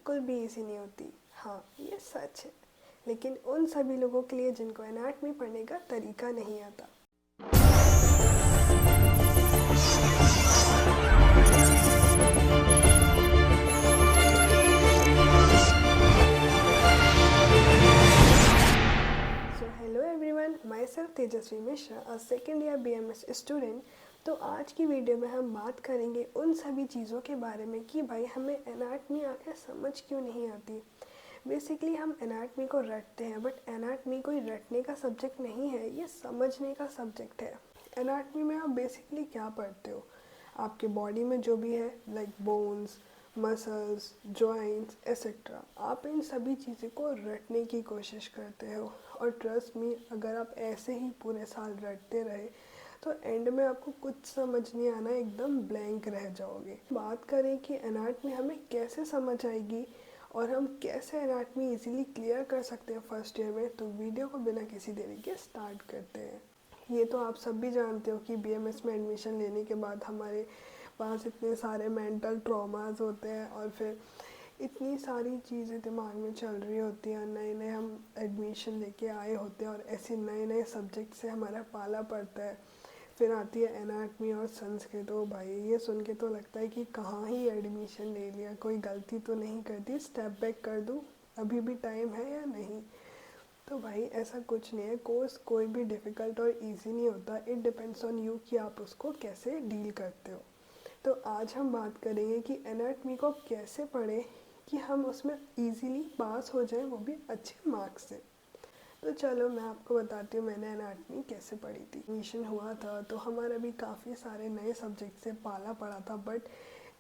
बिल्कुल भी ईजी नहीं होती। हाँ, ये सच है। लेकिन उन सभी लोगों के लिए जिनको एनाटॉमी पढ़ने का तरीका नहीं आता। So hello everyone, my self Tejashwi Mishra, a second year BMS student. तो आज की वीडियो में हम बात करेंगे उन सभी चीज़ों के बारे में कि भाई हमें एनाटॉमी आखिर समझ क्यों नहीं आती। बेसिकली हम एनाटॉमी को रटते हैं, बट एनाटॉमी कोई रटने का सब्जेक्ट नहीं है, ये समझने का सब्जेक्ट है। एनाटॉमी में आप बेसिकली क्या पढ़ते हो? आपके बॉडी में जो भी है, like bones, muscles, joints etcetera, आप इन सभी चीज़ों को रटने की कोशिश करते हो। और ट्रस्ट मी, अगर आप ऐसे ही पूरे साल रटते रहे तो एंड में आपको कुछ समझ नहीं आना, एकदम ब्लैंक रह जाओगे। बात करें कि एनाटॉमी हमें कैसे समझ आएगी और हम कैसे एनाटॉमी इजीली क्लियर कर सकते हैं फर्स्ट ईयर में, तो वीडियो को बिना किसी देरी के स्टार्ट करते हैं। ये तो आप सब भी जानते हो कि BMS में एडमिशन लेने के बाद हमारे पास इतने सारे मेंटल ट्रॉमास होते हैं और फिर इतनी सारी चीज़ें दिमाग में चल रही होती हैं। नए नए हम एडमिशन लेके आए होते हैं और ऐसे नए नए सब्जेक्ट से हमारा पाला पड़ता है। फिर आती है एनाटॉमी और संस्कृत। तो भाई ये सुन के तो लगता है कि कहाँ ही एडमिशन ले लिया, कोई गलती तो नहीं कर दी, स्टेप बैक कर दूँ, अभी भी टाइम है या नहीं। तो भाई ऐसा कुछ नहीं है, कोर्स कोई भी डिफ़िकल्ट और इजी नहीं होता। इट डिपेंड्स ऑन यू कि आप उसको कैसे डील करते हो। तो आज हम बात करेंगे कि एनाटॉमी को कैसे पढ़ें कि हम उसमें इजीली पास हो जाएं, वो भी अच्छे मार्क्स से। तो चलो मैं आपको बताती हूँ मैंने एनाटॉमी कैसे पढ़ी थी। एडमिशन हुआ था तो हमारा भी काफ़ी सारे नए सब्जेक्ट से पाला पड़ा था, बट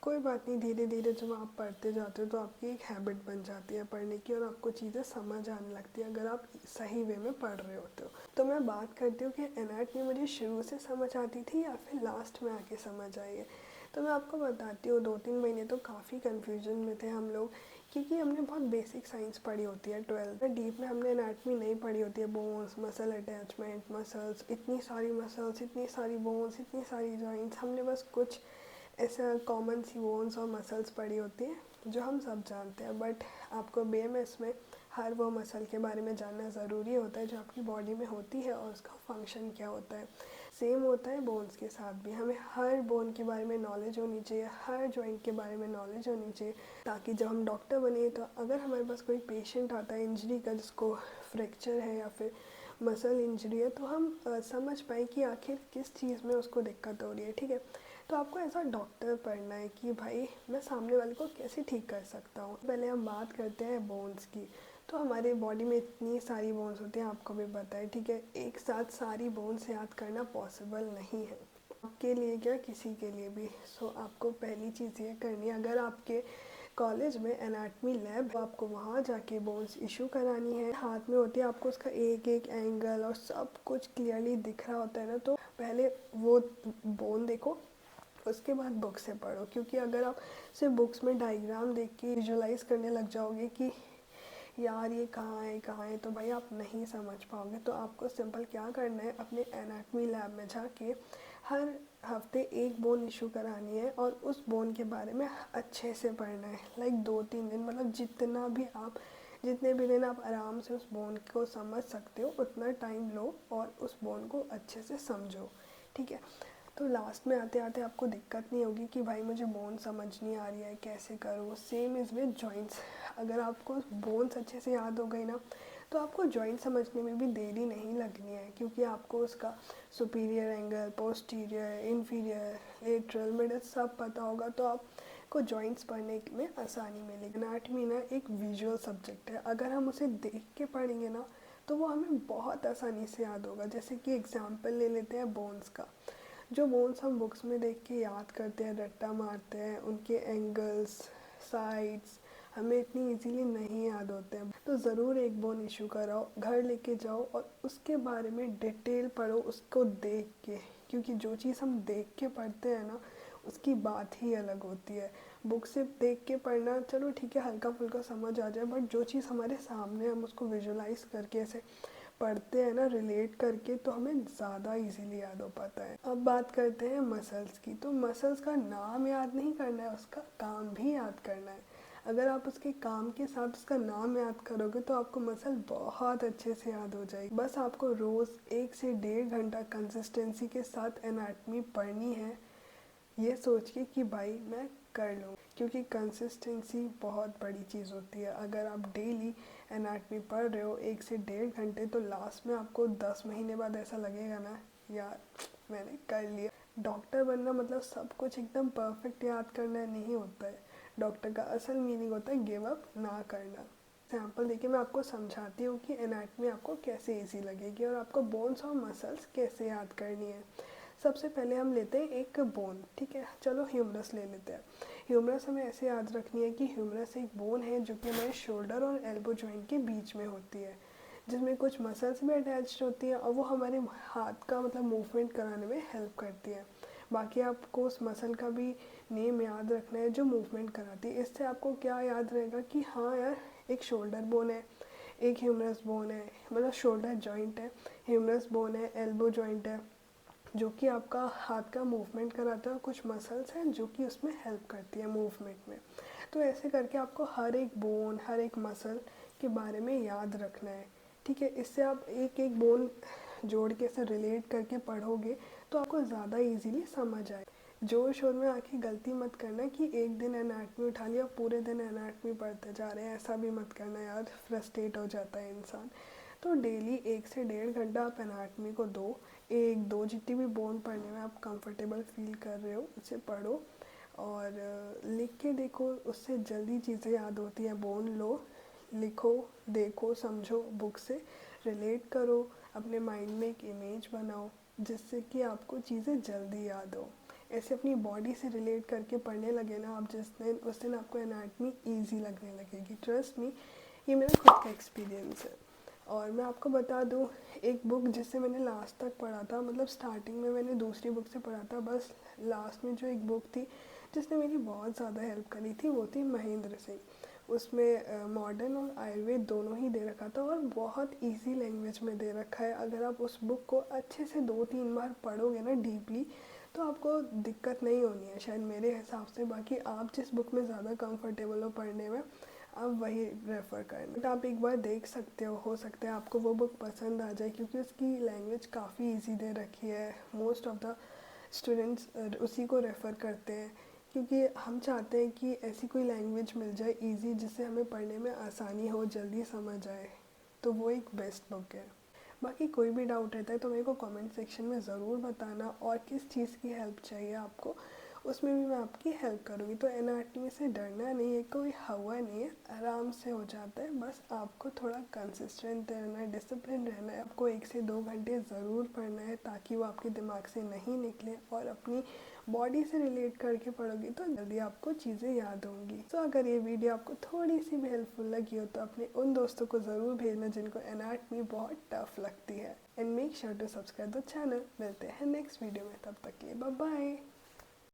कोई बात नहीं, धीरे धीरे जब आप पढ़ते जाते हो तो आपकी एक हैबिट बन जाती है पढ़ने की और आपको चीज़ें समझ आने लगती है अगर आप सही वे में पढ़ रहे होते हो। तो मैं बात करती हूँ कि एनाटॉमी मुझे शुरू से समझ आती थी या फिर लास्ट में आके समझ आई है। तो मैं आपको बताती हूँ, 2-3 महीने तो काफ़ी कन्फ्यूजन में थे हम लोग, क्योंकि हमने बहुत बेसिक साइंस पढ़ी होती है 12th में। डीप में हमने एनाटॉमी नहीं पढ़ी होती है। बोन्स, मसल अटैचमेंट, मसल्स, इतनी सारी मसल्स, इतनी सारी बोन्स, इतनी सारी जॉइंट्स, हमने बस कुछ ऐसा कॉमन सी बोन्स और मसल्स पढ़ी होती हैं जो हम सब जानते हैं। बट आपको BMS में हर वो मसल के बारे में जानना ज़रूरी होता है जो आपकी बॉडी में होती है और उसका फंक्शन क्या होता है। सेम होता है बोन्स के साथ भी, हमें हर बोन के बारे में नॉलेज होनी चाहिए, हर जॉइंट के बारे में नॉलेज होनी चाहिए, ताकि जब हम डॉक्टर बने तो अगर हमारे पास कोई पेशेंट आता है इंजरी का, जिसको फ्रैक्चर है या फिर मसल इंजरी है, तो हम समझ पाए कि आखिर किस चीज़ में उसको दिक्कत हो रही है। ठीक है, तो आपको ऐसा डॉक्टर पढ़ना है कि भाई मैं सामने वाले को कैसे ठीक कर सकता हूँ। पहले हम बात करते हैं बोन्स की। तो हमारे बॉडी में इतनी सारी बोन्स होती हैं, आपको भी पता है। ठीक है, एक साथ सारी बोन्स याद करना पॉसिबल नहीं है, आपके लिए क्या किसी के लिए भी। सो आपको पहली चीज़ ये करनी है, अगर आपके कॉलेज में एनाटॉमी लैब है, आपको वहाँ जाके बोन्स इशू करानी है। हाथ में होती है, आपको उसका एक एक एंगल और सब कुछ क्लियरली दिख रहा होता है ना, तो पहले वो बोन देखो, उसके बाद बुक से पढ़ो। क्योंकि अगर आप सिर्फ बुक्स में डायग्राम देख के विजुलाइज करने लग जाओगे कि यार ये कहाँ है, तो भाई आप नहीं समझ पाओगे। तो आपको सिंपल क्या करना है, अपने एनाटॉमी लैब में जाके हर हफ्ते एक बोन इशू करानी है और उस बोन के बारे में अच्छे से पढ़ना है। लाइक 2-3 दिन, मतलब जितने भी दिन आप आराम से उस बोन को समझ सकते हो उतना टाइम लो और उस बोन को अच्छे से समझो। ठीक है, तो लास्ट में आते आते आपको दिक्कत नहीं होगी कि भाई मुझे बोन समझ नहीं आ रही है, कैसे करूँ। Same is with joints. अगर आपको बोन्स अच्छे से याद हो गई ना, तो आपको जॉइंट समझने में भी देरी नहीं लगनी है, क्योंकि आपको उसका superior angle, posterior, inferior, lateral, middle सब पता होगा, तो आपको जॉइंट्स पढ़ने में आसानी मिलेगी। एनाटॉमी ना एक विजुअल सब्जेक्ट है, अगर हम उसे देख के पढ़ेंगे ना तो वो हमें बहुत आसानी से याद होगा। जैसे कि एग्जाम्पल ले लेते हैं बोन्स का। जो बोन्स हम बुक्स में देख के याद करते हैं, रट्टा मारते हैं, उनके एंगल्स, साइड्स हमें इतनी इजीली नहीं याद होते हैं। तो ज़रूर एक बोन इशू कराओ, घर लेके जाओ और उसके बारे में डिटेल पढ़ो उसको देख के, क्योंकि जो चीज़ हम देख के पढ़ते हैं ना उसकी बात ही अलग होती है। बुक से देख के पढ़ना चलो ठीक है, हल्का फुल्का समझ आ जाए, बट जो चीज़ हमारे सामने हम उसको विजुलाइज करके ऐसे पढ़ते हैं ना, रिलेट करके, तो हमें ज़्यादा इजीली याद हो पाता है। अब बात करते हैं मसल्स की। तो मसल्स का नाम याद नहीं करना है, उसका काम भी याद करना है। अगर आप उसके काम के साथ उसका नाम याद करोगे तो आपको मसल बहुत अच्छे से याद हो जाएगी। बस आपको रोज़ 1 से 1.5 घंटा कंसिस्टेंसी के साथ एनाटमी पढ़नी है, ये सोच के कि भाई मैं कर लूँ, क्योंकि कंसिस्टेंसी बहुत बड़ी चीज़ होती है। अगर आप डेली एनाटमी पढ़ रहे हो 1 से 1.5 घंटे, तो लास्ट में आपको 10 महीने बाद ऐसा लगेगा ना, यार मैंने कर लिया। डॉक्टर बनना मतलब सब कुछ एकदम परफेक्ट याद करना नहीं होता है। डॉक्टर का असल मीनिंग होता है गिव अप ना करना। एग्जाम्पल देखिए, मैं आपको समझाती हूँ कि एनाटमी आपको कैसे इजी लगेगी और आपको बोन्स और मसल्स कैसे याद करनी है। सबसे पहले हम लेते हैं एक बोन, ठीक है, चलो ह्यूमरस ले लेते हैं। ह्यूमरस हमें ऐसे याद रखनी है कि ह्यूमरस एक बोन है जो कि हमारे शोल्डर और एल्बो जॉइंट के बीच में होती है, जिसमें कुछ मसल्स भी अटैच्ड होती हैं और वो हमारे हाथ का मतलब मूवमेंट कराने में हेल्प करती है। बाकी आपको उस मसल का भी नेम याद रखना है जो मूवमेंट कराती है। इससे आपको क्या याद रहेगा कि हाँ यार, एक शोल्डर बोन है, एक ह्यूमरस बोन है, मतलब शोल्डर जॉइंट है, ह्यूमरस बोन है, एल्बो जॉइंट है, जो कि आपका हाथ का मूवमेंट कराता है, और कुछ मसल्स हैं जो कि उसमें हेल्प करती है मूवमेंट में। तो ऐसे करके आपको हर एक बोन, हर एक मसल के बारे में याद रखना है, ठीक है। इससे आप एक एक बोन जोड़ के ऐसे रिलेट करके पढ़ोगे तो आपको ज़्यादा इजीली समझ आए। जोर शोर में आके गलती मत करना कि एक दिन एनाटमी उठा लिया, पूरे दिन एनाटमी पढ़ते जा रहे हैं, ऐसा भी मत करना यार, फ्रस्ट्रेट हो जाता है इंसान। तो डेली 1 से 1.5 घंटा आप एनाटमी को दो, एक दो जितनी भी बोन पढ़ने में आप कंफर्टेबल फील कर रहे हो उसे पढ़ो, और लिख के देखो, उससे जल्दी चीज़ें याद होती हैं। बोन लो, लिखो, देखो, समझो, बुक से रिलेट करो, अपने माइंड में एक इमेज बनाओ जिससे कि आपको चीज़ें जल्दी याद हो। ऐसे अपनी बॉडी से रिलेट करके पढ़ने लगे ना आप जिस दिन, उस दिन आपको एनाटमी ईजी लगने लगेगी। ट्रस्ट मी, ये मेरा खुद का एक्सपीरियंस है। और मैं आपको बता दूँ, एक बुक जिससे मैंने लास्ट तक पढ़ा था, मतलब स्टार्टिंग में मैंने दूसरी बुक से पढ़ा था, बस लास्ट में जो एक बुक थी जिसने मेरी बहुत ज़्यादा हेल्प करी थी वो थी महेंद्र सिंह। उसमें मॉडर्न और आयुर्वेद दोनों ही दे रखा था और बहुत इजी लैंग्वेज में दे रखा है। अगर आप उस बुक को अच्छे से 2-3 बार पढ़ोगे ना डीपली, तो आपको दिक्कत नहीं होनी है शायद, मेरे हिसाब से। बाकी आप जिस बुक में ज़्यादा कंफर्टेबल हो पढ़ने में, आप वही रेफ़र करना। बट आप एक बार देख सकते हो सकता है आपको वो बुक पसंद आ जाए, क्योंकि उसकी लैंग्वेज काफ़ी इजी दे रखी है। मोस्ट ऑफ द स्टूडेंट्स उसी को रेफ़र करते हैं, क्योंकि हम चाहते हैं कि ऐसी कोई लैंग्वेज मिल जाए इजी, जिससे हमें पढ़ने में आसानी हो, जल्दी समझ आए। तो वो एक बेस्ट बुक है। बाकी कोई भी डाउट रहता है तो मेरे को कमेंट सेक्शन में ज़रूर बताना, और किस चीज़ की हेल्प चाहिए आपको, उसमें भी मैं आपकी हेल्प करूँगी। तो एनाटमी से डरना नहीं है, कोई हवा नहीं है, आराम से हो जाता है। बस आपको थोड़ा कंसिस्टेंट रहना है, डिसिप्लिन रहना है। आपको 1 से 2 घंटे ज़रूर पढ़ना है ताकि वो आपके दिमाग से नहीं निकले, और अपनी बॉडी से रिलेट करके पढ़ोगी तो जल्दी आपको चीज़ें याद होंगी। तो अगर ये वीडियो आपको थोड़ी सी भी हेल्पफुल लगी हो तो अपने उन दोस्तों को ज़रूर भेजना जिनको एनाटमी बहुत टफ लगती है। And make sure to subscribe the channel. मिलते हैं नेक्स्ट वीडियो में, तब तक के लिए बाय बाय।